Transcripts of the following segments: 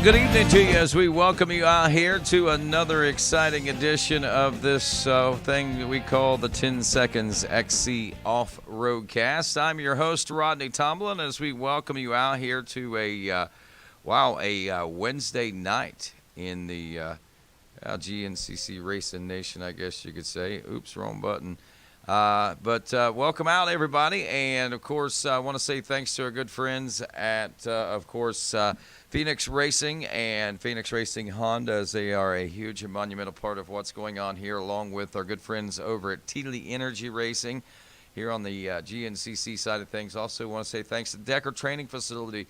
right, good evening to you as we welcome you out here to another exciting edition of this thing that we call the 10 Seconds XC Off-Road Cast. I'm your host, Rodney Tomlin, as we welcome you out here to a Wednesday night in the GNCC Racing Nation, I guess you could say. Oops, wrong button. But welcome out, everybody. And, of course, I want to say thanks to our good friends at, Phoenix Racing and Phoenix Racing Honda, as they are a huge and monumental part of what's going on here, along with our good friends over at Teely Energy Racing here on the GNCC side of things. Also want to say thanks to Decker Training Facility.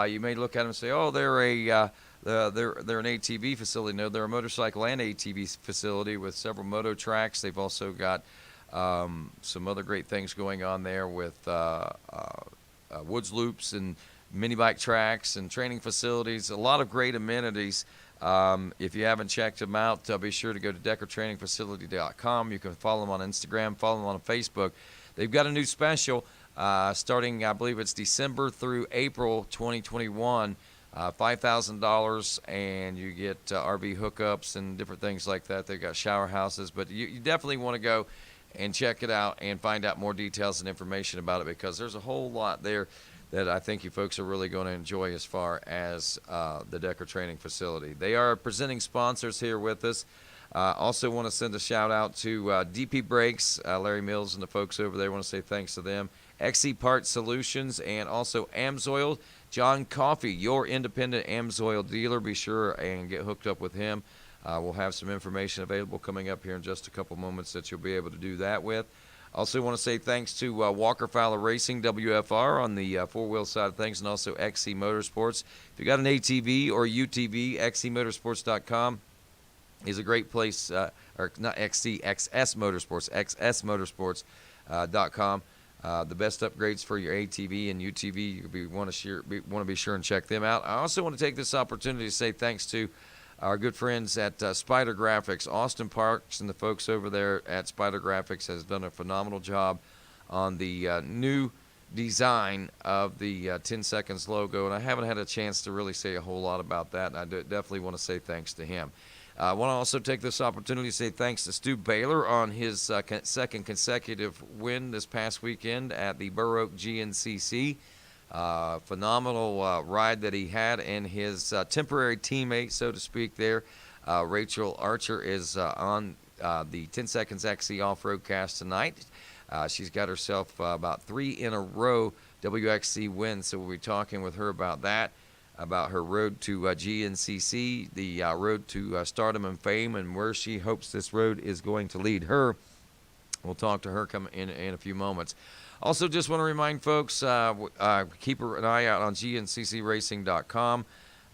You may look at them and say, oh, they're an ATV facility. No, they're a motorcycle and ATV facility with several moto tracks. They've also got some other great things going on there with woods loops and mini bike tracks and training facilities. A lot of great amenities. If you haven't checked them out, be sure to go to deckertrainingfacility.com. You can follow them on Instagram, follow them on Facebook. They've got a new special starting, I believe it's December through April 2021. $5,000, and you get RV hookups and different things like that. They've got shower houses, but you definitely want to go and check it out and find out more details and information about it, because there's a whole lot there that I think you folks are really going to enjoy as far as the Decker Training Facility. They are presenting sponsors here with us. Also want to send a shout out to DP Brakes, Larry Mills and the folks over there. I want to say thanks to them. XC Parts Solutions, and also Amsoil. John Coffey, your independent Amsoil dealer. Be sure and get hooked up with him. We'll have some information available coming up here in just a couple moments that you'll be able to do that with. Also want to say thanks to Walker Fowler Racing, WFR, on the four-wheel side of things, and also XC Motorsports. If you got an ATV or UTV, xcmotorsports.com is a great place, or not XC, XS Motorsports, xsmotorsports.com. The best upgrades for your ATV and UTV, you want to be sure and check them out. I also want to take this opportunity to say thanks to our good friends at Spider Graphics. Austin Parks and the folks over there at Spider Graphics has done a phenomenal job on the new design of the 10 Seconds logo, and I haven't had a chance to really say a whole lot about that, and I definitely want to say thanks to him. I want to also take this opportunity to say thanks to Stu Baylor on his second consecutive win this past weekend at the Burr Oak GNCC. Phenomenal ride that he had, and his temporary teammate, so to speak, there, Rachael Archer, is on the 10 Seconds XC Off-Road Cast tonight. She's got herself about 3 in a row WXC wins, so we'll be talking with her about that, about her road to GNCC, the road to stardom and fame, and where she hopes this road is going to lead her. We'll talk to her in a few moments. Also, just want to remind folks, keep an eye out on GNCCRacing.com.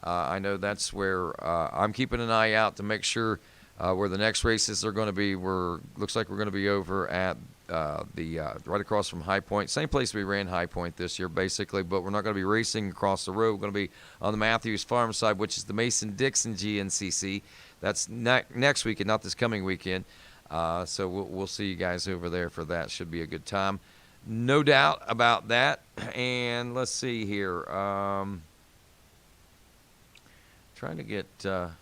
I know that's where I'm keeping an eye out to make sure where the next races are going to be. Looks like we're going to be over at right across from High Point. Same place we ran High Point this year, basically, but we're not going to be racing across the road. We're going to be on the Matthews Farm side, which is the Mason-Dixon GNCC. That's next weekend, not this coming weekend. So we'll see you guys over there for that. Should be a good time. No doubt about that. And let's see here. Trying to get... there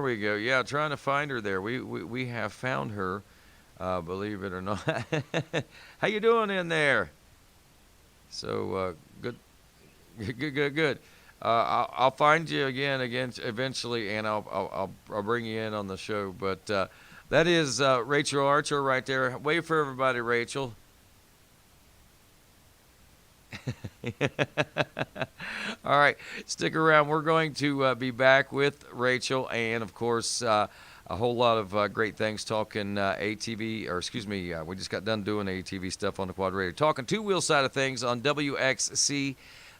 we go. Yeah, trying to find her there. We have found her, believe it or not. How you doing in there? So, good. I'll find you again eventually, and I'll bring you in on the show. But that is Rachael Archer right there. Wave for everybody, Rachael. All right, stick around. We're going to be back with Rachael, and of course, a whole lot of great things talking ATV, or excuse me, we just got done doing ATV stuff on the Quad Radio, talking two-wheel side of things on WXC,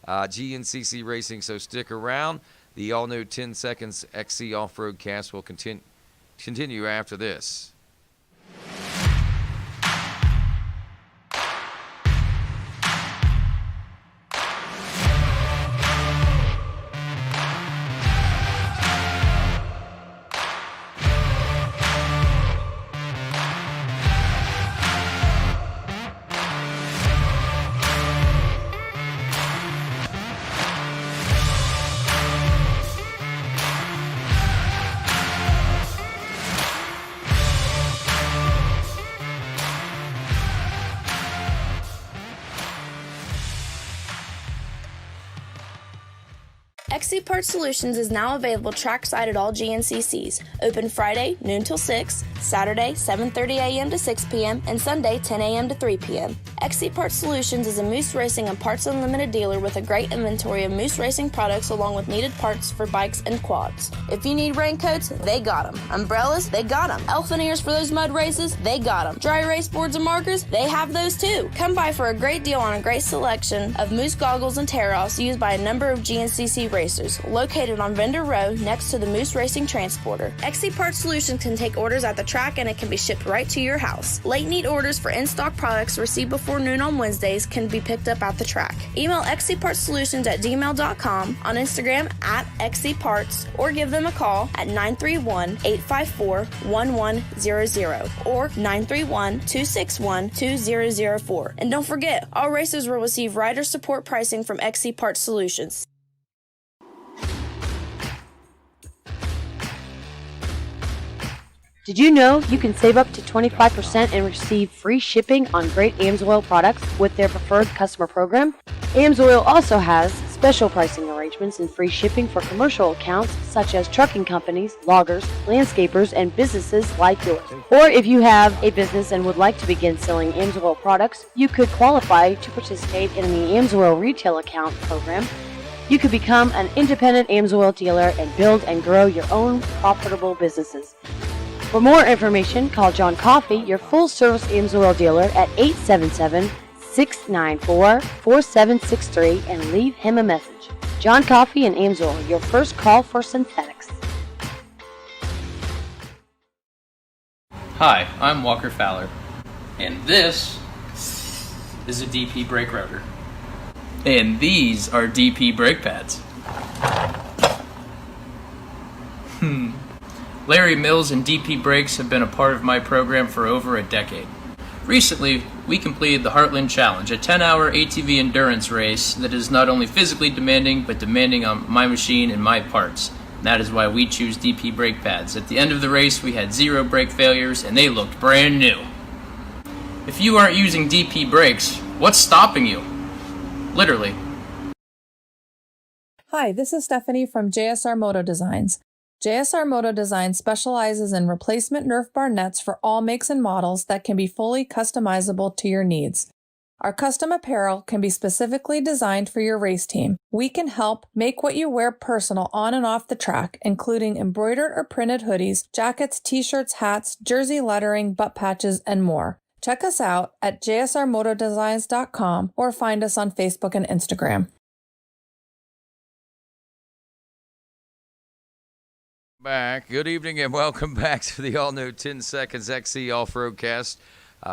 GNCC Racing. So stick around. The all-new 10 Seconds XC Off-Road Cast will continue after this. XC Parts Solutions is now available trackside at all GNCCs. Open Friday, noon till 6, Saturday, 7:30 a.m. to 6 p.m., and Sunday, 10 a.m. to 3 p.m. XC Parts Solutions is a Moose Racing and Parts Unlimited dealer with a great inventory of Moose Racing products along with needed parts for bikes and quads. If you need raincoats, they got them. Umbrellas, they got them. Elephant ears for those mud races, they got them. Dry erase boards and markers, they have those too. Come by for a great deal on a great selection of Moose goggles and tear-offs used by a number of GNCC racers, located on Vendor Row next to the Moose Racing Transporter. XC Parts Solutions can take orders at the track and it can be shipped right to your house. Late need orders for in-stock products received before noon on Wednesdays can be picked up at the track. Email xcpartsolutions@gmail.com, on Instagram @xcparts, or give them a call at 931-854-1100 or 931-261-2004. And don't forget, all racers will receive rider support pricing from XC Parts Solutions. Did you know you can save up to 25% and receive free shipping on great AMSOIL products with their preferred customer program? AMSOIL also has special pricing arrangements and free shipping for commercial accounts such as trucking companies, loggers, landscapers, and businesses like yours. Or if you have a business and would like to begin selling AMSOIL products, you could qualify to participate in the AMSOIL retail account program. You could become an independent AMSOIL dealer and build and grow your own profitable businesses. For more information, call John Coffey, your full-service AMSOIL dealer, at 877-694-4763 and leave him a message. John Coffey and AMSOIL, your first call for synthetics. Hi, I'm Walker Fowler, and this is a DP brake rotor. And these are DP brake pads. Larry Mills and DP Brakes have been a part of my program for over a decade. Recently, we completed the Heartland Challenge, a 10-hour ATV endurance race that is not only physically demanding, but demanding on my machine and my parts. And that is why we choose DP brake pads. At the end of the race, we had 0 brake failures, and they looked brand new. If you aren't using DP brakes, what's stopping you? Literally. Hi, this is Stephanie from JSR Moto Designs. JSR Moto Design specializes in replacement Nerf bar nets for all makes and models that can be fully customizable to your needs. Our custom apparel can be specifically designed for your race team. We can help make what you wear personal on and off the track, including embroidered or printed hoodies, jackets, t-shirts, hats, jersey lettering, butt patches, and more. Check us out at jsrmotodesigns.com or find us on Facebook and Instagram. Back. Good evening and welcome back to the all-new 10 Seconds XC Off-Road Cast.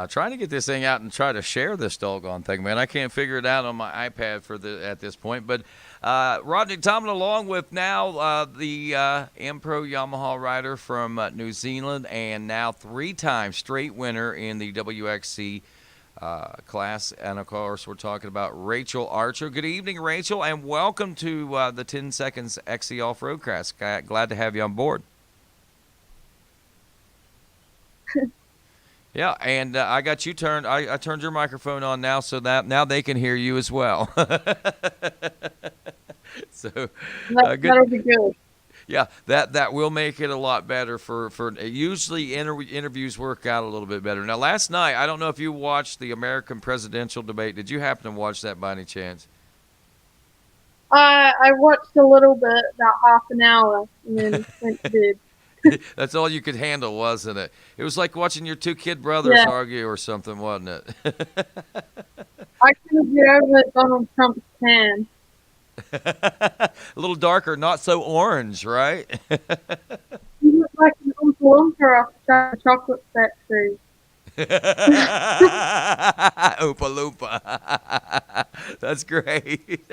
Trying to get this thing out and try to share this doggone thing, man. I can't figure it out on my iPad at this point. But Rodney Tomlin along with now the M-Pro Yamaha rider from New Zealand and now 3-time straight winner in the WXC class. And, of course, we're talking about Rachael Archer. Good evening, Rachael, and welcome to the 10 Seconds XC Off-Road Cast. Glad to have you on board. Yeah, and I got you turned. I turned your microphone on now, so that now they can hear you as well. So that'll be good. Yeah, that will make it a lot better for usually interviews work out a little bit better. Now, last night, I don't know if you watched the American presidential debate. Did you happen to watch that by any chance? I watched a little bit, about half an hour, and then went to bed. That's all you could handle, wasn't it? It was like watching your 2 kid brothers argue or something, wasn't it? I couldn't get over Donald Trump's tan. A little darker, not so orange, right? He looked like an Oompa Loompa off the chocolate factory. Oompa Loompa. That's great.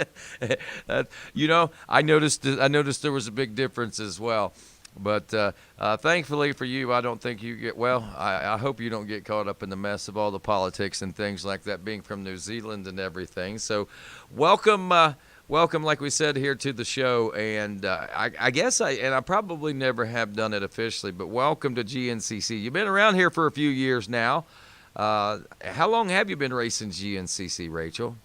I noticed there was a big difference as well. But thankfully for you, I don't think you get, I hope you don't get caught up in the mess of all the politics and things like that, being from New Zealand and everything. So welcome, like we said, here to the show. And I guess I probably never have done it officially, but welcome to GNCC. You've been around here for a few years now. How long have you been racing GNCC, Rachael?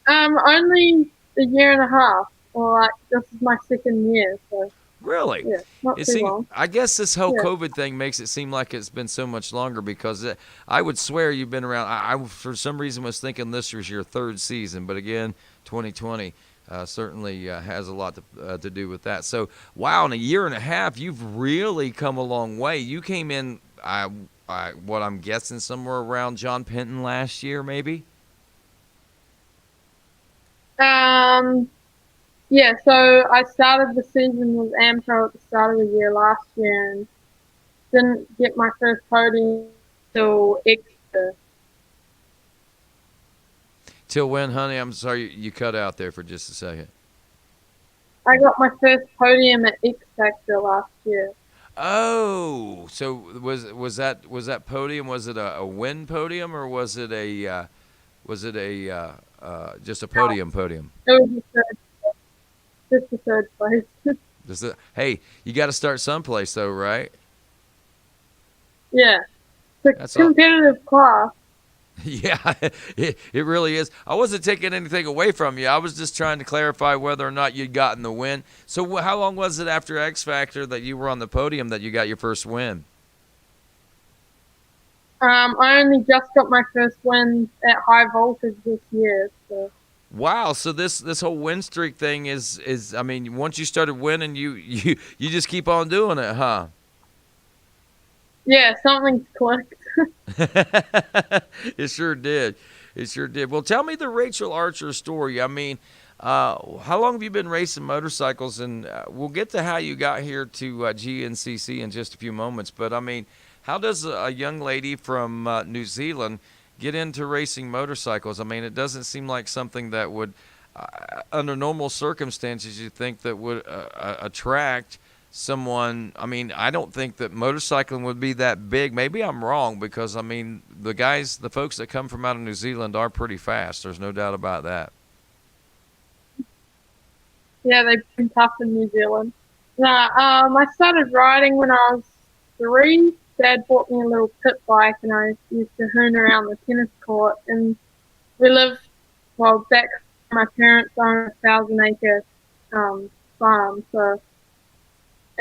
Only a year and a half, or like this is my second year, so Really? yeah, not It too seems, long. I guess this whole Yeah. COVID thing makes it seem like it's been so much longer because I would swear you've been around. I for some reason was thinking this was your third season, but again, 2020 certainly has a lot to do with that. So, wow, in a year and a half, you've really come a long way. You came in, what I'm guessing, somewhere around John Penton last year, maybe? Yeah, so I started the season with AmPro at the start of the year last year and didn't get my first podium till Exeter. Till when, honey? I'm sorry, you cut out there for just a second. I got my first podium at X Factor last year. Oh, so was that podium? Was it a win podium or was it a just a podium? It was just the third place. Hey, you got to start someplace though, right? Yeah, it's That's a all. competitive class. Yeah, it really is. I wasn't taking anything away from you. I was just trying to clarify whether or not you'd gotten the win. So how long was it after X Factor that you were on the podium that you got your first win? I only just got my first win at high voltage this year. So Wow, so this whole win streak thing is I mean, once you started winning, you just keep on doing it, huh? yeah, something's clicked. It sure did. It sure did. Well, tell me the Rachael Archer story. I mean, how long have you been racing motorcycles? And we'll get to how you got here to GNCC in just a few moments. But, I mean, how does a young lady from New Zealand get into racing motorcycles? I mean, it doesn't seem like something that would, under normal circumstances, you think that would attract someone. I mean, I don't think that motorcycling would be that big. Maybe I'm wrong because, I mean, the folks that come from out of New Zealand are pretty fast. There's no doubt about that. Yeah, they've been tough in New Zealand. Nah, I started riding when I was 3. Dad bought me a little pit bike, and I used to hoon around the tennis court. And we live, well, back my parents own a 1,000-acre farm, so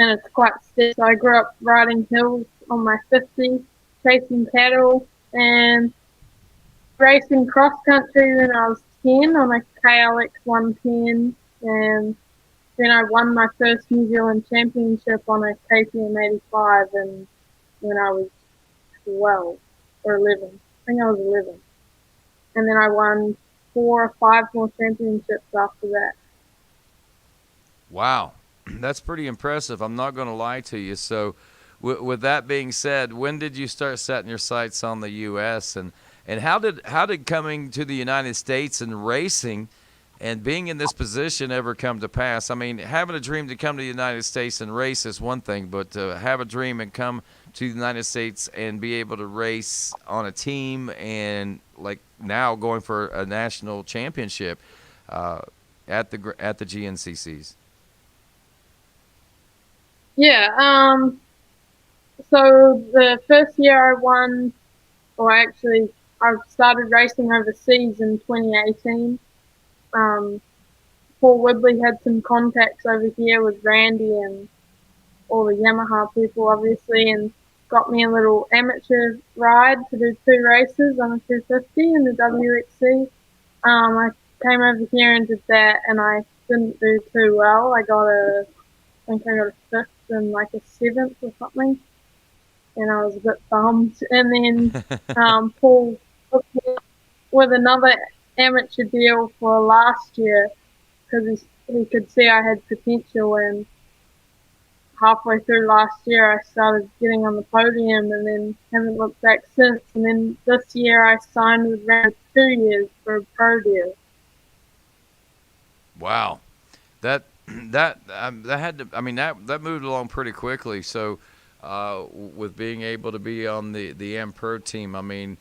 and it's quite steep. So I grew up riding hills on my 50, chasing cattle, and racing cross country when I was 10 on a KLX 110, and then I won my first New Zealand championship on a KTM 85 and when I was 12 or 11. I think I was 11. And then I won 4 or 5 more championships after that. Wow, that's pretty impressive. I'm not going to lie to you. So, with that being said, when did you start setting your sights on the U.S. and how did coming to the United States and racing and being in this position ever come to pass? I mean, having a dream to come to the United States and race is one thing, but to have a dream and come to the United States and be able to race on a team and like now going for a national championship at the GNCCs. Yeah, so the first year I won, or actually I started racing overseas in 2018. Paul Woodley had some contacts over here with Randy and all the Yamaha people, obviously, and got me a little amateur ride to do 2 races on a 250 in the WXC. I came over here and did that, and I didn't do too well. I think I got a 5th and like a 7th or something, and I was a bit bummed. And then Paul hooked me up with another amateur deal for last year because he could see I had potential, and halfway through last year I started getting on the podium and then haven't looked back since. And then this year I signed with Randy 2 years for a pro deal. Wow, that had to. I mean, that moved along pretty quickly. So, with being able to be on the M Pro team, I mean,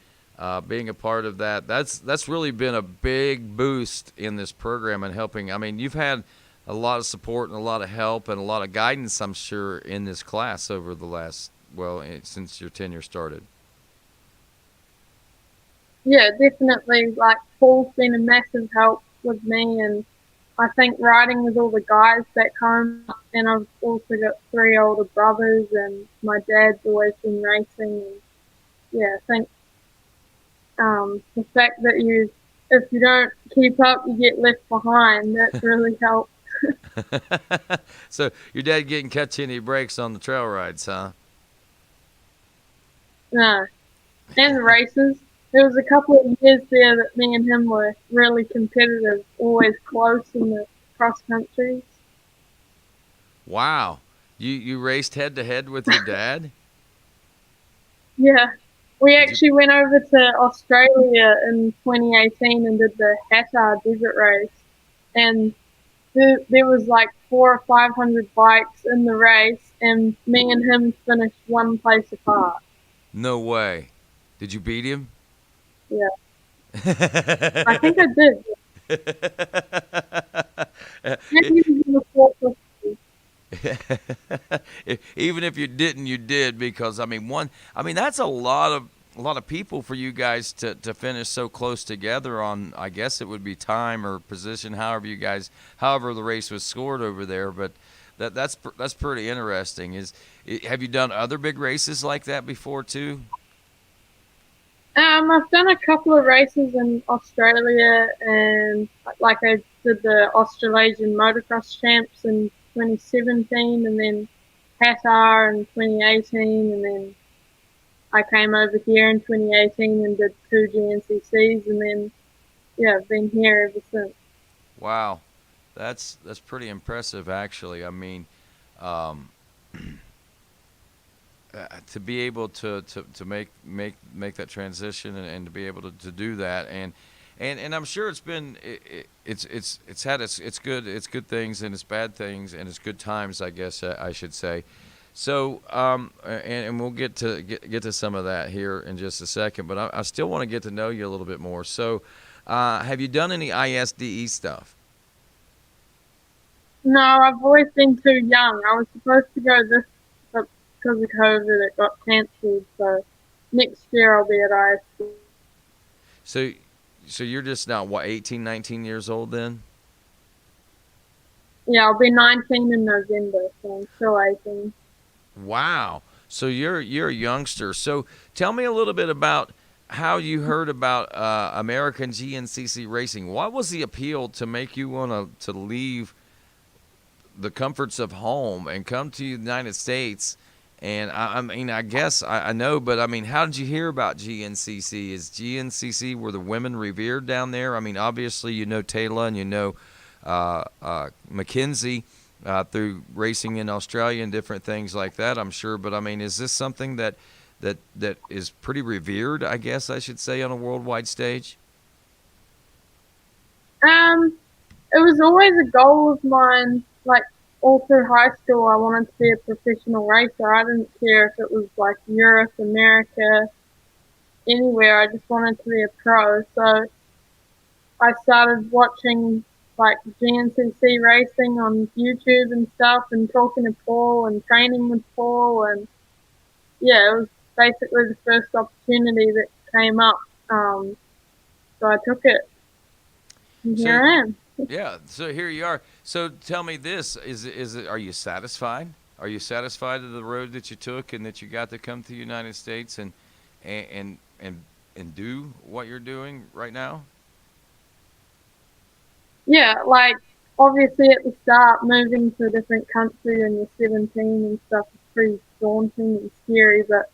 being a part of that's really been a big boost in this program and helping. I mean, you've had a lot of support and a lot of help and a lot of guidance, I'm sure, in this class over the last since your tenure started. Yeah, definitely. Like Paul's been a massive help with me, and I think riding with all the guys back home, and I've also got 3 older brothers, and my dad's always been racing. And yeah, I think the fact that if you don't keep up, you get left behind. That really helps. So your dad getting catch any breaks on the trail rides, huh? No, and the races. There was a couple of years there that me and him were really competitive, always close in the cross countries. Wow. You raced head to head with your dad? Yeah. We actually went over to Australia in 2018 and did the Hatar Desert Race. And there was like 400 or 500 bikes in the race, and me and him finished one place apart. No way. Did you beat him? Yeah. I think I did. And he was in the 450. Even if you didn't, you did, because that's a lot of people for you guys to finish so close together on. I guess it would be time or position, however the race was scored over there. But that's pretty interesting. Have you done other big races like that before too? I've done a couple of races in Australia, and like I did the Australasian Motocross Champs in 2017, and then Qatar in 2018, and then I came over here in 2018 and did 2 GNCCs, and then I've been here ever since. Wow, that's pretty impressive, actually. I mean, to be able to make that transition and to be able to do that, and I'm sure it's been it's had its good things and its bad things and its good times, I guess I should say. So and we'll get to some of that here in just a second, but I still want to get to know you a little bit more. So have you done any ISDE stuff? No, I've always been too young. I was supposed to go this, but because of COVID, it got cancelled. So next year I'll be at ISDE. So you're just now, what, 18, 19 years old then? Yeah, I'll be 19 in November, so I'm still 18. Wow. So you're a youngster. So tell me a little bit about how you heard about American GNCC Racing. What was the appeal to make you want to leave the comforts of home and come to the United States? And I guess I know, but I mean, how did you hear about GNCC? Is GNCC, were the women revered down there? I mean, obviously you know Taylor and you know Mackenzie through racing in Australia and different things like that, I'm sure. But I mean, is this something that is pretty revered, I guess I should say, on a worldwide stage? It was always a goal of mine, like all through high school. I wanted to be a professional racer. I didn't care if it was like Europe, America, anywhere. I just wanted to be a pro. So I started watching like GNCC racing on YouTube and stuff, and talking to Paul and training with Paul, and yeah, it was basically the first opportunity that came up. So I took it. And here I am. Yeah, so here you are. So tell me this: are you satisfied? Are you satisfied with the road that you took and that you got to come to the United States and do what you're doing right now? Yeah, like obviously at the start, moving to a different country when you're 17 and stuff is pretty daunting and scary, but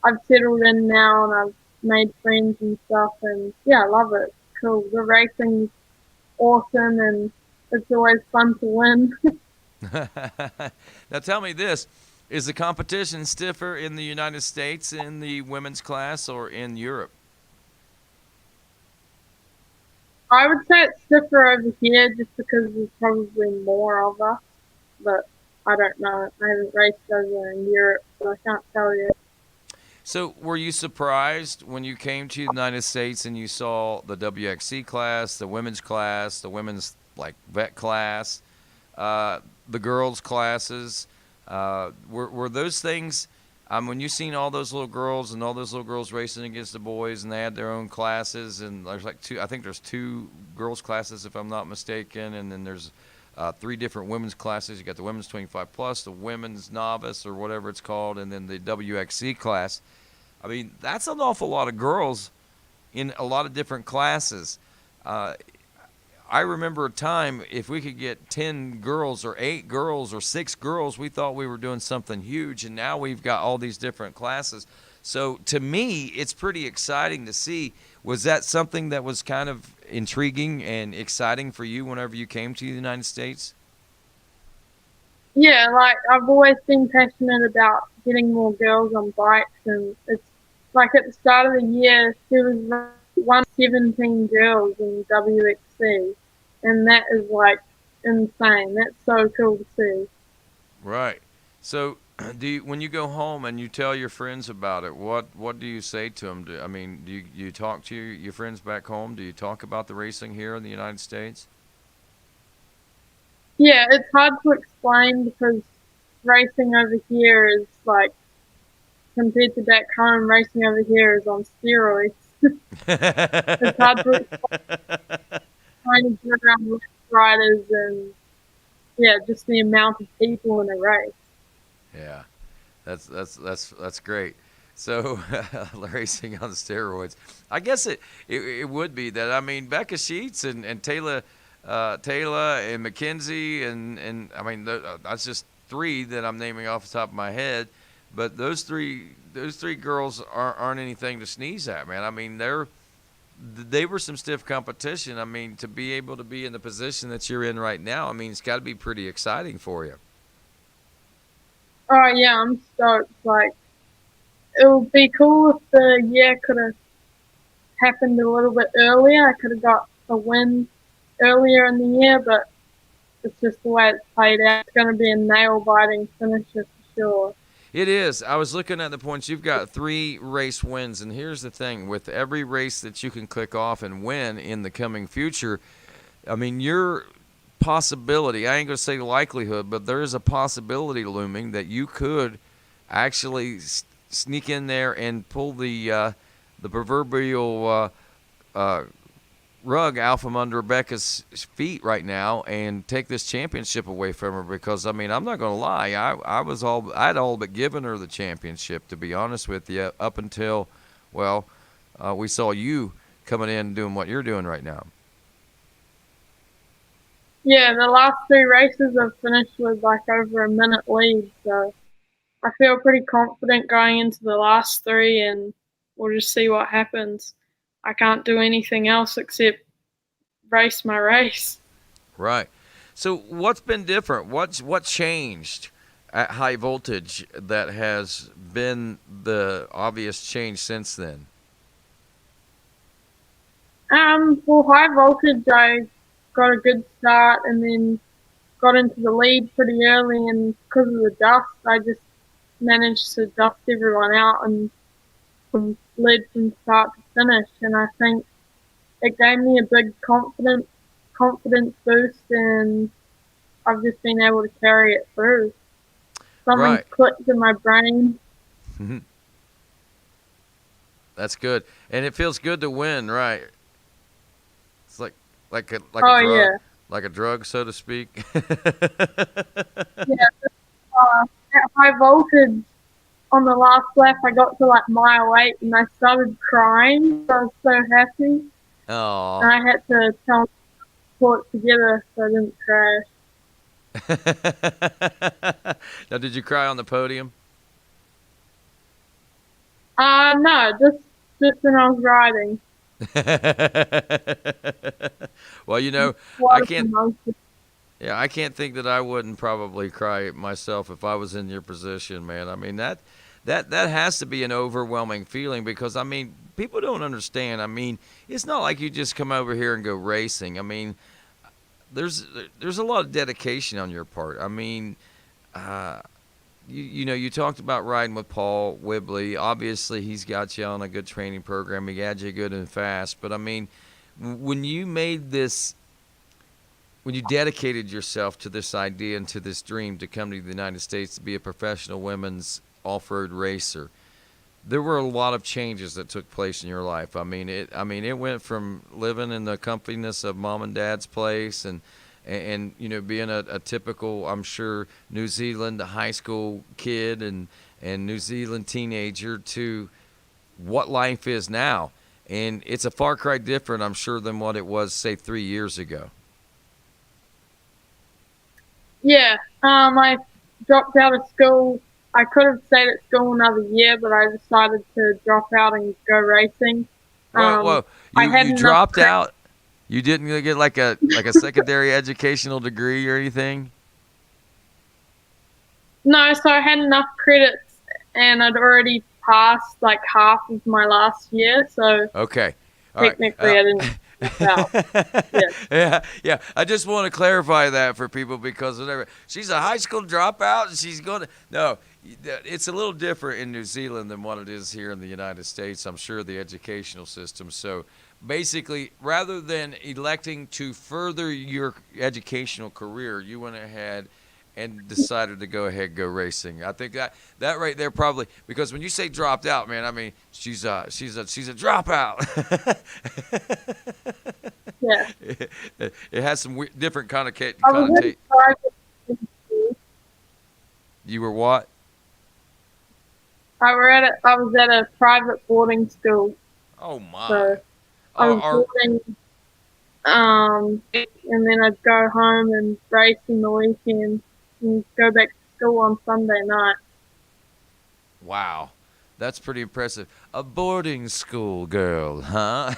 I've settled in now and I've made friends and stuff, and yeah, I love it. It's cool. The racing's awesome and it's always fun to win. Now tell me this: is the competition stiffer in the United States in the women's class or in Europe? I would say it's stiffer over here just because there's probably more of us, but I don't know. I haven't raced over in Europe, so I can't tell you. So were you surprised when you came to the United States and you saw the WXC class, the women's like vet class, the girls' classes? Were those things when you seen all those little girls and all those little girls racing against the boys, and they had their own classes, and there's like I think there's 2 girls classes if I'm not mistaken, and then there's 3 different women's classes. You got the women's 25 plus, the women's novice or whatever it's called, and then the WXC class. I mean, that's an awful lot of girls in a lot of different classes. I remember a time, if we could get 10 girls or 8 girls or 6 girls, we thought we were doing something huge, and now we've got all these different classes. So to me, it's pretty exciting to see. Was that something that was kind of intriguing and exciting for you whenever you came to the United States? Yeah, like I've always been passionate about getting more girls on bikes, and it's like at the start of the year there was 117 girls in WXC, and that is like insane. That's so cool to see. Right. So, when you go home and you tell your friends about it, what do you say to them? Do you talk to your friends back home? Do you talk about the racing here in the United States? Yeah, it's hard to explain because racing over here is like, compared to back home, racing over here is on steroids. It's hard to explain, trying to get around with riders and yeah, just the amount of people in a race. Yeah, that's great. So racing on steroids, I guess it would be that. I mean, Becca Sheets and Taylor and Mackenzie and I mean that's just 3 that I'm naming off the top of my head, but those three girls aren't anything to sneeze at, man. I mean they were some stiff competition. I mean, to be able to be in the position that you're in right now, I mean, it's got to be pretty exciting for you. Oh yeah, I'm stoked. Like, it would be cool if the year could have happened a little bit earlier. I could have got a win earlier in the year, but it's just the way it's played out. It's going to be a nail-biting finisher for sure. It is. I was looking at the points. You've got 3 race wins, and here's the thing. With every race that you can click off and win in the coming future, I mean, your possibility, I ain't going to say likelihood, but there is a possibility looming that you could actually sneak in there and pull the proverbial rug out from under Rebecca's feet right now and take this championship away from her, because I mean, I'm not going to lie, I'd all but given her the championship, to be honest with you, up until we saw you coming in and doing what you're doing right now. Yeah, the last 3 races I've finished with like over a minute lead, so I feel pretty confident going into the last 3, and we'll just see what happens. I can't do anything else except race my race. Right. So what's been different? What changed at High Voltage that has been the obvious change since then? Well, High Voltage, I got a good start and then got into the lead pretty early, and because of the dust, I just managed to dust everyone out and led from start to finish, and I think it gave me a big confidence boost, and I've just been able to carry it through. Something clicked in my brain. That's good, and it feels good to win, right? It's like a drug, yeah, like a drug, so to speak. Yeah, at High Voltage, on the last lap, I got to like mile 8 and I started crying. I was so happy. Oh. And I had to tell them to pull it together so I didn't crash. Now, did you cry on the podium? No, just when I was riding. Well, you know, I can't think that I wouldn't probably cry myself if I was in your position, man. I mean, that has to be an overwhelming feeling, because I mean, people don't understand. I mean, it's not like you just come over here and go racing. I mean, there's a lot of dedication on your part. I mean, you know, you talked about riding with Paul Whibley. Obviously, he's got you on a good training program. He had you good and fast. But I mean, when you dedicated yourself to this idea and to this dream to come to the United States to be a professional women's off-road racer, there were a lot of changes that took place in your life. I mean, it went from living in the comfiness of mom and dad's place and you know, being a typical, I'm sure, New Zealand high school kid and New Zealand teenager to what life is now. And it's a far cry different, I'm sure, than what it was, say, 3 years ago. Yeah, I dropped out of school. I could have stayed at school another year, but I decided to drop out and go racing. Whoa! You dropped out? You didn't get like a secondary educational degree or anything? No, so I had enough credits, and I'd already passed like half of my last year. So okay, technically I didn't drop out. Yeah. I just want to clarify that for people because whatever. She's a high school dropout, and she's going to no. It's a little different in New Zealand than what it is here in the United States. I'm sure the educational system. So basically, rather than electing to further your educational career, you went ahead and decided to go ahead and go racing. I think that right there probably, because when you say dropped out, man, I mean she's a dropout. Yeah. It has some different connotation. You were what? I was at a private boarding school. Oh my! So I was boarding, and then I'd go home and race in the weekend and go back to school on Sunday night. Wow, that's pretty impressive. A boarding school girl, huh?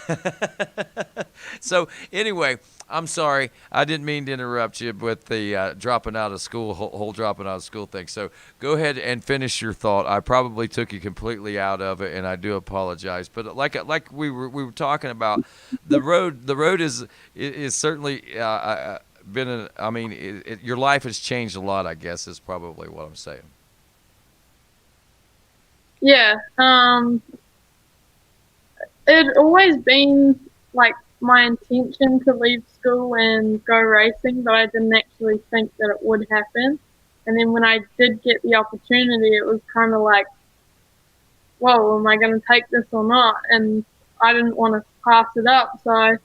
So anyway, I'm sorry. I didn't mean to interrupt you with the dropping out of school, whole dropping out of school thing. So go ahead and finish your thought. I probably took you completely out of it, and I do apologize. But like we were talking about, the road is certainly been. Your life has changed a lot. I guess is probably what I'm saying. Yeah. It'd always been like my intention to leave school and go racing, but I didn't actually think that it would happen. And then when I did get the opportunity, it was kind of like, whoa, am I going to take this or not? And I didn't want to pass it up, so I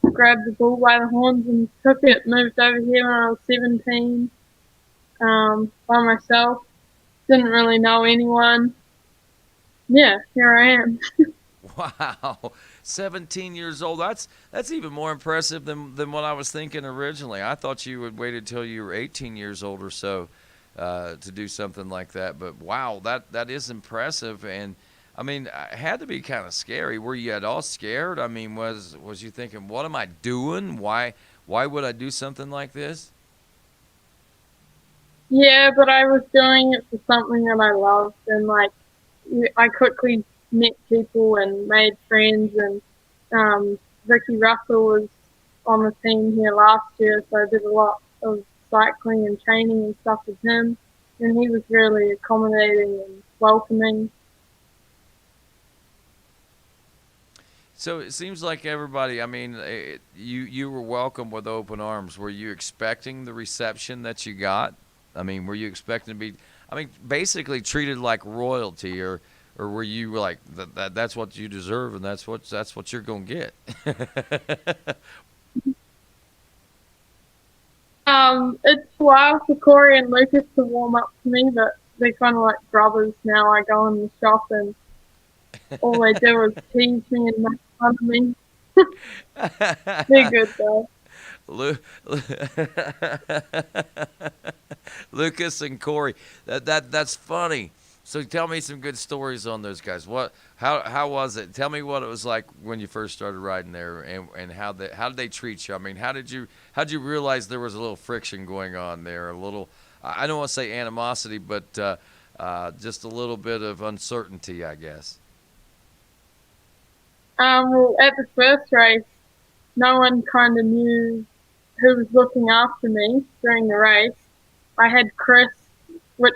grabbed the bull by the horns and took it. Moved over here when I was 17 by myself. Didn't really know anyone. Yeah, here I am. Wow, 17 years old. That's even more impressive than what I was thinking originally. I thought you would wait until you were 18 years old or so to do something like that. But wow, that is impressive. And I mean, it had to be kind of scary. Were you at all scared? I mean, was you thinking, what am I doing? Why would I do something like this? Yeah, but I was doing it for something that I loved, and like I quickly met people and made friends, and Ricky Russell was on the team here last year, so I did a lot of cycling and training and stuff with him, and he was really accommodating and welcoming. So it seems like everybody, I mean, you were welcomed with open arms. Were you expecting the reception that you got? I mean, were you expecting to be, basically treated like royalty, or were you like that's what you deserve and that's what you're gonna get? It's a while for Corey and Lucas to warm up to me, but they're kind of like brothers now. I go in the shop and all they do is tease me and make fun of me. They're good though. Lucas and Corey, that's funny. So tell me some good stories on those guys. How was it? Tell me what it was like when you first started riding there, and how did they treat you? I mean, how did you realize there was a little friction going on there? A little, I don't want to say animosity, but just a little bit of uncertainty, I guess. Well, at the first race, no one kind of knew who was looking after me during the race. I had Chris, which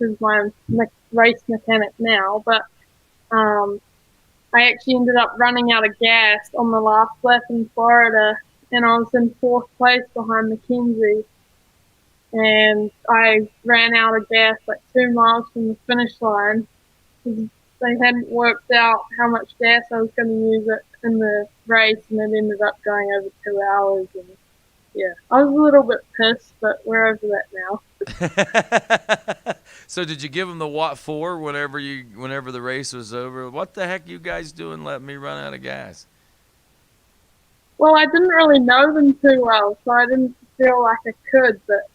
is my race mechanic now, but I actually ended up running out of gas on the last lap in Florida, and I was in 4th place behind Mackenzie. and I ran out of gas like 2 miles from the finish line. They hadn't worked out how much gas I was going to use in the race, and it ended up going over 2 hours. And yeah, I was a little bit pissed, but we're over that now. So did you give them the what for whenever the race was over? What the heck you guys doing letting me run out of gas? Well, I didn't really know them too well, so I didn't feel like I could, but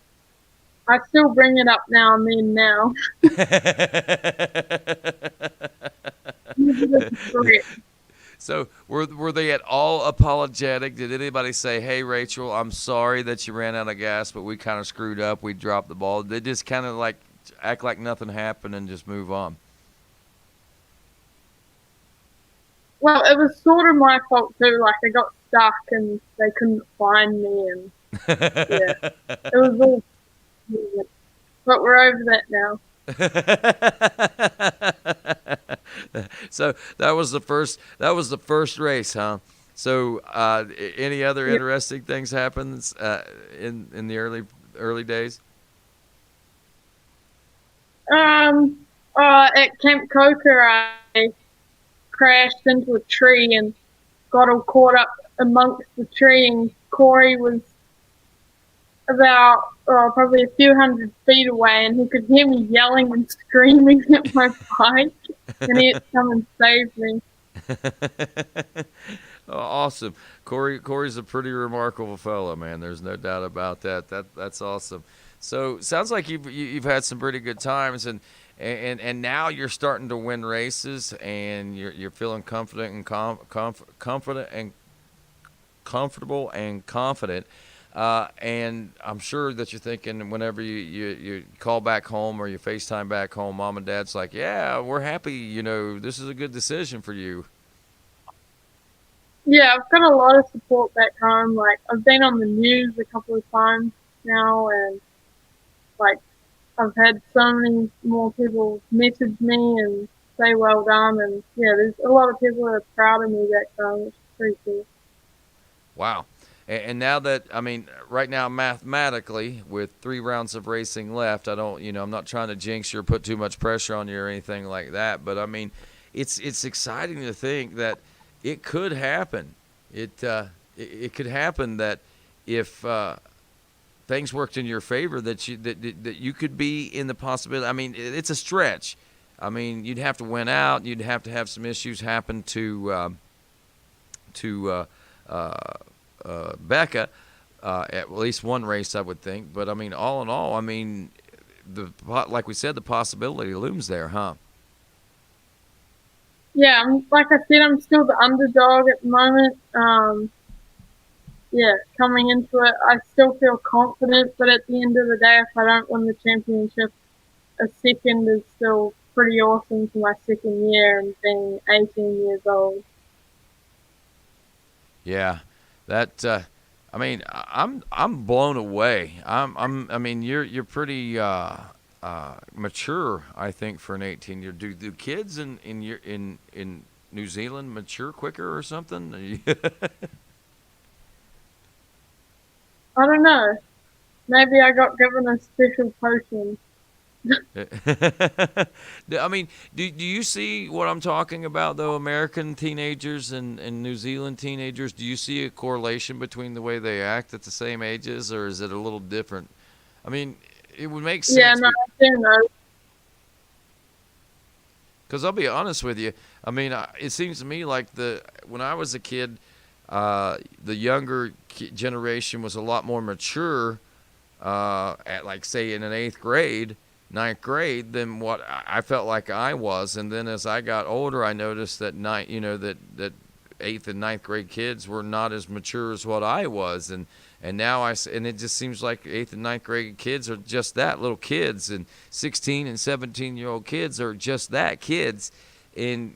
I still bring it up now and then now. So were they at all apologetic? Did anybody say, "Hey, Rachel, I'm sorry that you ran out of gas, but we kind of screwed up. We dropped the ball." They just kind of like act like nothing happened and just move on. Well, it was sort of my fault too. Like I got stuck and they couldn't find me, and yeah, it was all. But we're over that now. So that was the first race, huh? So any other interesting things happened in the early days? At Camp Coker, I crashed into a tree and got all caught up amongst the tree, and Corey was about probably a few hundred feet away, and he could hear me yelling and screaming at my bike, and he had to come and save me. Oh, awesome. Corey's a pretty remarkable fellow, man. There's no doubt about that. That's awesome. So sounds like you've had some pretty good times, and now you're starting to win races, and you're feeling confident and comfortable and confident. And I'm sure that you're thinking whenever you call back home or you FaceTime back home, mom and dad's like, yeah, we're happy. This is a good decision for you. Yeah, I've got a lot of support back home. Like, I've been on the news a couple of times now, and like, I've had so many more people message me and say well done, and yeah, there's a lot of people that are proud of me back home, which is pretty cool. Wow. And now that, right now mathematically, with 3 rounds of racing left, I'm not trying to jinx you or put too much pressure on you or anything like that, but it's exciting to think that it could happen. It could happen that if things worked in your favor, that you could be in the possibility. It's a stretch. You'd have to win out. You'd have to have some issues happen to Becca, at least one race, I would think. But all in all, like we said, the possibility looms there, huh? Yeah, like I said, I'm still the underdog at the moment. Yeah, coming into it, I still feel confident, but at the end of the day, if I don't win the championship, a second is still pretty awesome for my second year and being 18 years old. Yeah, that. I'm blown away. You're pretty mature, I think, for an 18-year. Do kids in New Zealand mature quicker or something? I don't know. Maybe I got given a special potion. Do you see what I'm talking about, though? American teenagers and New Zealand teenagers, do you see a correlation between the way they act at the same ages, or is it a little different? It would make sense. Yeah, no, I do know. Because I'll be honest with you, it seems to me like when I was a kid, the younger generation was a lot more mature at, like, say, in an 8th grade, 9th grade, than what I felt like I was. And then as I got older, I noticed that that 8th and 9th grade kids were not as mature as what I was. And now it just seems like 8th and 9th grade kids are just that, little kids, and 16 and 17-year-old kids are just that, kids. And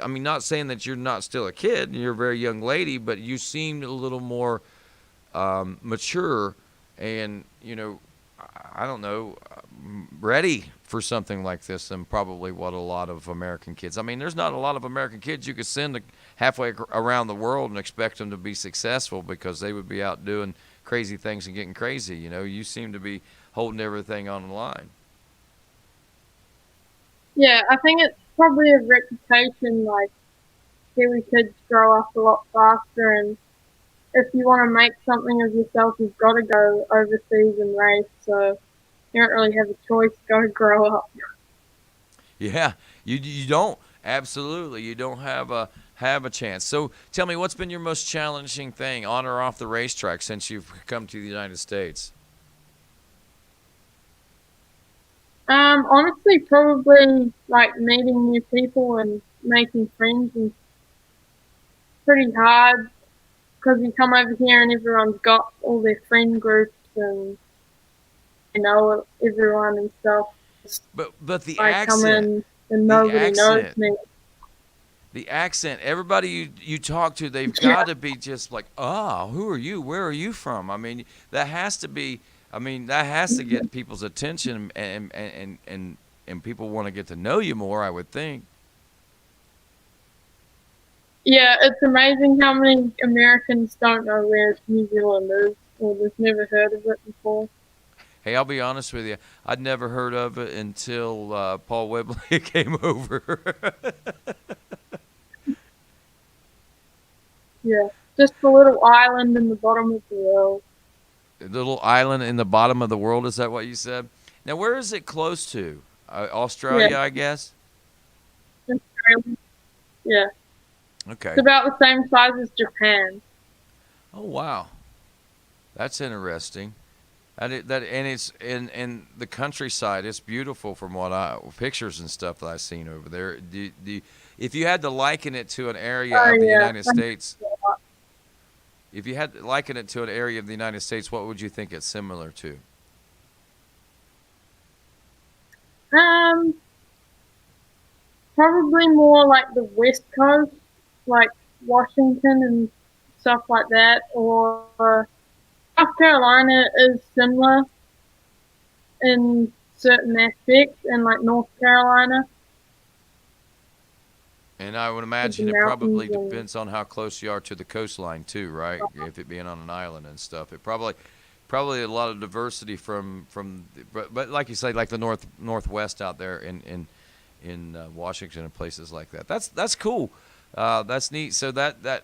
not saying that you're not still a kid, you're a very young lady, but you seemed a little more mature and, I don't know, ready for something like this than probably what a lot of American kids. There's not a lot of American kids you could send halfway around the world and expect them to be successful, because they would be out doing crazy things and getting crazy. You seem to be holding everything on the line. Yeah, I think it's probably a reputation, like, Kiwi kids grow up a lot faster, and if you want to make something of yourself, you've got to go overseas and race, so you don't really have a choice, go grow up. Yeah, you don't. Absolutely, you don't have a chance. So tell me, what's been your most challenging thing on or off the racetrack since you've come to the United States? Honestly, probably, like, meeting new people and making friends is pretty hard, because you come over here and everyone's got all their friend groups and you know everyone and stuff. But the I come accent, in and the nobody knows accent, me. the accent. Everybody you talk to, they've Yeah. got to be just like, oh, who are you? Where are you from? I mean, that has to be. I mean, that has to get people's attention, and people want to get to know you more, I would think. Yeah, it's amazing how many Americans don't know where New Zealand is or they've never heard of it before. Hey, I'll be honest with you. I'd never heard of it until Paul Webley came over. Yeah, just a little island in the bottom of the world. A little island in the bottom of the world, is that what you said? Now, where is it close to? Australia, Yeah. I guess? Yeah, Okay. it's about the same size as Japan. Oh, wow. That's interesting. And it's in the countryside. It's beautiful from pictures and stuff that I've seen over there. If you had to liken it to an area Oh of the yeah. United States, if you had to liken it to an area of the United States, what would you think it's similar to? Probably more like the West Coast, like Washington and stuff like that, or South Carolina is similar in certain aspects, and like North Carolina And I would with the imagine it probably mountains and depends on how close you are to the coastline too, right? If it being on an island and stuff, it probably a lot of diversity but like you say, like the northwest out there in Washington and places like that. That's cool. That's neat. So that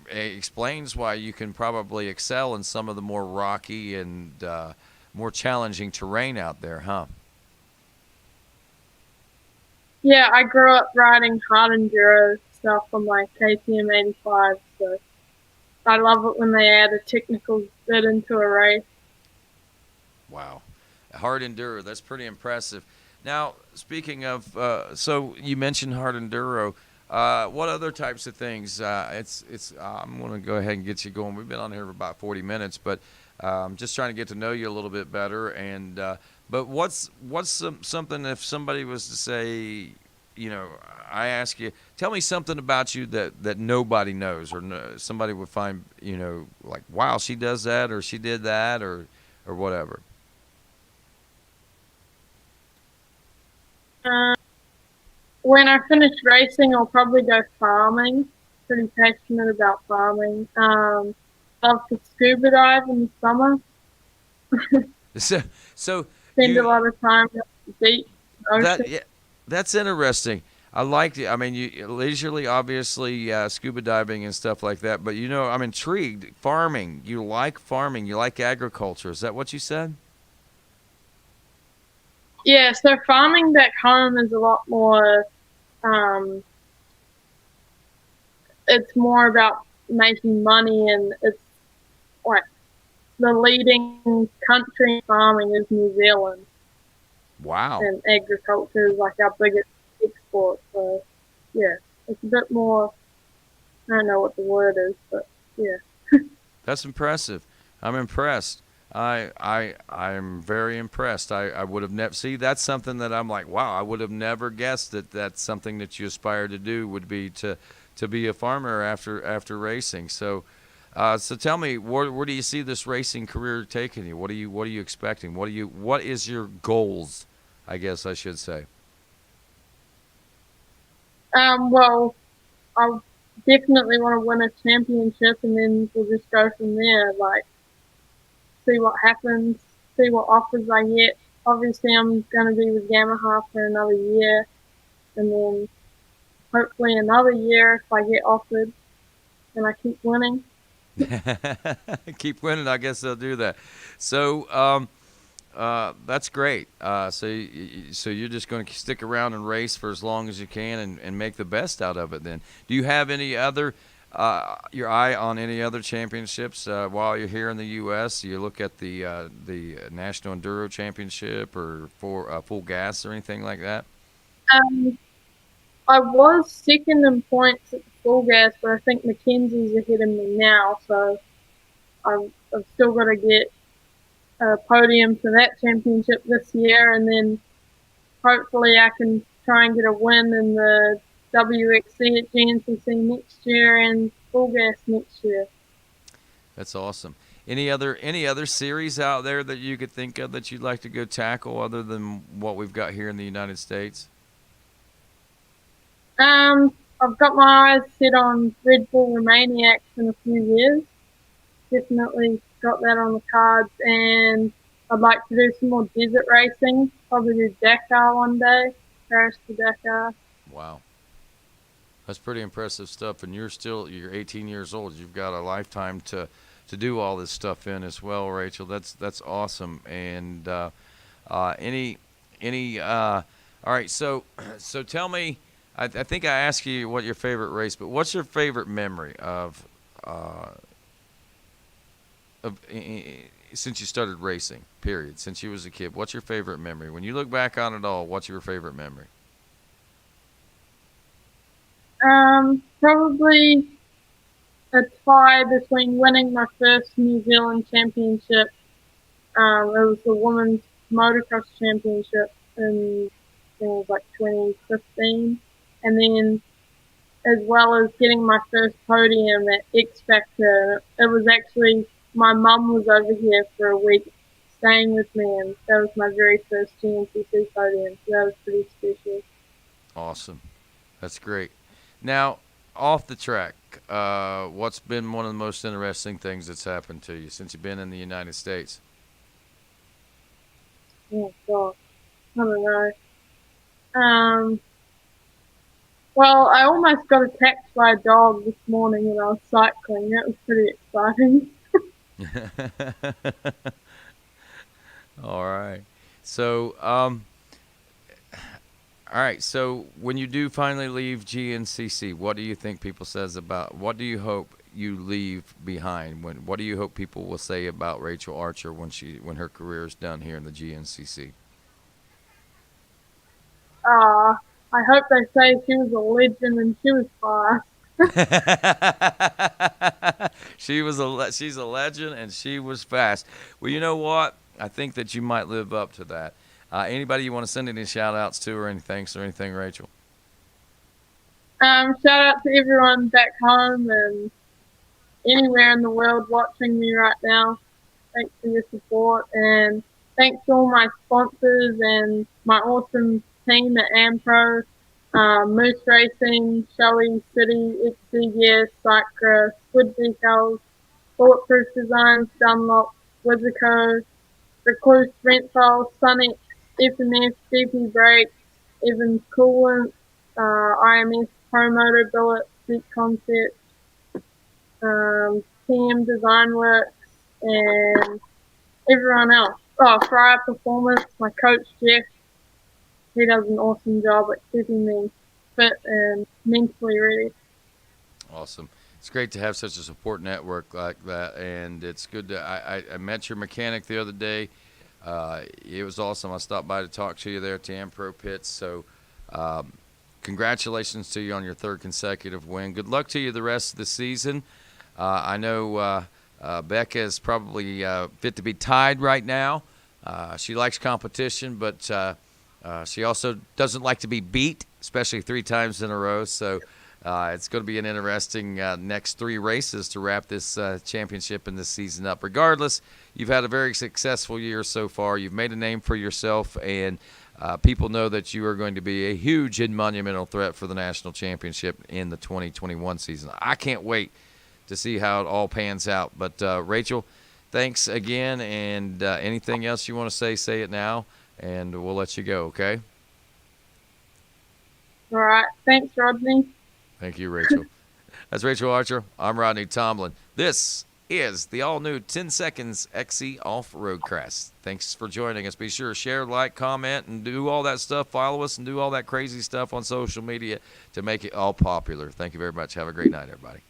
explains why you can probably excel in some of the more rocky and more challenging terrain out there, huh? yeah, I grew up riding hard enduro stuff on my KTM 85, so I love it when they add a technical bit into a race. Wow. Hard enduro, that's pretty impressive. Now, speaking of, so you mentioned hard enduro. What other types of things? I'm going to go ahead and get you going. We've been on here for about 40 minutes, but just trying to get to know you a little bit better. And but what's something if somebody was to say, you know, I ask you, tell me something about you that nobody knows, or somebody would find, you know, like, wow, she does that, or she did that, or whatever. When I finish racing, I'll probably go farming. Pretty passionate about farming. Love to scuba dive in the summer. So Spend a lot of time at the beach, ocean. yeah, that's interesting. I like it. I mean, you leisurely, obviously, scuba diving and stuff like that. But you know, I'm intrigued. Farming. You like farming. You like agriculture. Is that what you said? Yeah, so farming back home is a lot more. It's more about making money, and it's like the leading country in farming is New Zealand, Wow. and agriculture is like our biggest export. So yeah, it's a bit more. I don't know what the word is, but yeah. That's impressive. I'm impressed. I'm very impressed. I would have never that's something that I'm like, wow, I would have never guessed that that's something that you aspire to do would be to be a farmer after racing. So so tell me, where do you see this racing career taking you? What are you expecting? What is your goals? I guess I should say. Well, I definitely want to win a championship, and then we'll just go from there. Like, see what happens. see what offers I get. Obviously, I'm going to be with Yamaha for another year, and then hopefully another year if I get offered and I keep winning. Keep winning. I guess they'll do that. So that's great. So you're just going to stick around and race for as long as you can and make the best out of it. Then, do you have any other your eye on any other championships while you're here in the U.S.? You look at the National Enduro Championship or for Full Gas or anything like that? I was second in points at the Full Gas, but I think Mackenzie's ahead of me now, so I've still got to get a podium for that championship this year, and then hopefully I can try and get a win in the WXC at GNCC next year and Full Gas next year. That's awesome. Any other series out there that you could think of that you'd like to go tackle other than what we've got here in the United States? I've got my eyes set on Red Bull Romaniacs in a few years. Definitely got that on the cards, and I'd like to do some more desert racing. Probably do Dakar one day, Paris to Dakar. Wow. That's pretty impressive stuff, and you're 18 years old. You've got a lifetime to do all this stuff in as well, Rachel. That's awesome. And all right, so tell me, I think I asked you what your favorite race, but what's your favorite memory of since you started racing, period, since you was a kid? What's your favorite memory? When you look back on it all, what's your favorite memory? Probably a tie between winning my first New Zealand championship. It was the Women's Motocross Championship in, I think it was like 2015. And then as well as getting my first podium at X Factor. It was actually, my mum was over here for a week staying with me, and that was my very first GNCC podium, so that was pretty special. Awesome. That's great. Now, off the track, what's been one of the most interesting things that's happened to you since you've been in the United States? Oh, gosh. I don't know. Well, I almost got attacked by a dog this morning when I was cycling. That was pretty exciting. All right. So, all right. So, when you do finally leave GNCC, what do you think people says about? What do you hope you leave behind? What do you hope people will say about Rachael Archer when her career is done here in the GNCC? I hope they say she was a legend and she was fast. She's a legend and she was fast. Well, you know what? I think that you might live up to that. Anybody you want to send any shout outs to or any thanks or anything, Rachel? Shout out to everyone back home and anywhere in the world watching me right now. Thanks for your support, and thanks to all my sponsors and my awesome team at AmPro, Moose Racing, Shelley City, XCGS, Cycra, Squid Decals, Bulletproof Designs, Dunlop, Wizzico, Recluse Rental, Sonic, FMF, DP Brakes, Evans Coolant, IMS Promoter Billet, Seat Concept, TM Design Works, and everyone else. Fryer Performance, my coach Jeff. He does an awesome job at keeping me fit and mentally ready. Awesome. It's great to have such a support network like that, and it's good to. I met your mechanic the other day. It was awesome. I stopped by to talk to you there at the AmPro pits. So, congratulations to you on your third consecutive win. Good luck to you the rest of the season. I know Becca is probably fit to be tied right now. She likes competition, but she also doesn't like to be beat, especially 3 times in a row. So it's going to be an interesting next 3 races to wrap this championship and this season up. Regardless, you've had a very successful year so far. You've made a name for yourself, and people know that you are going to be a huge and monumental threat for the national championship in the 2021 season. I can't wait to see how it all pans out. But, Rachel, thanks again. And anything else you want to say it now, and we'll let you go, okay? All right. Thanks, Rodney. Thank you, Rachel. That's Rachael Archer. I'm Rodney Tomlin. This is the all-new 10 Seconds XC Off-Road Cast. Thanks for joining us. Be sure to share, like, comment, and do all that stuff. Follow us and do all that crazy stuff on social media to make it all popular. Thank you very much. Have a great night, everybody.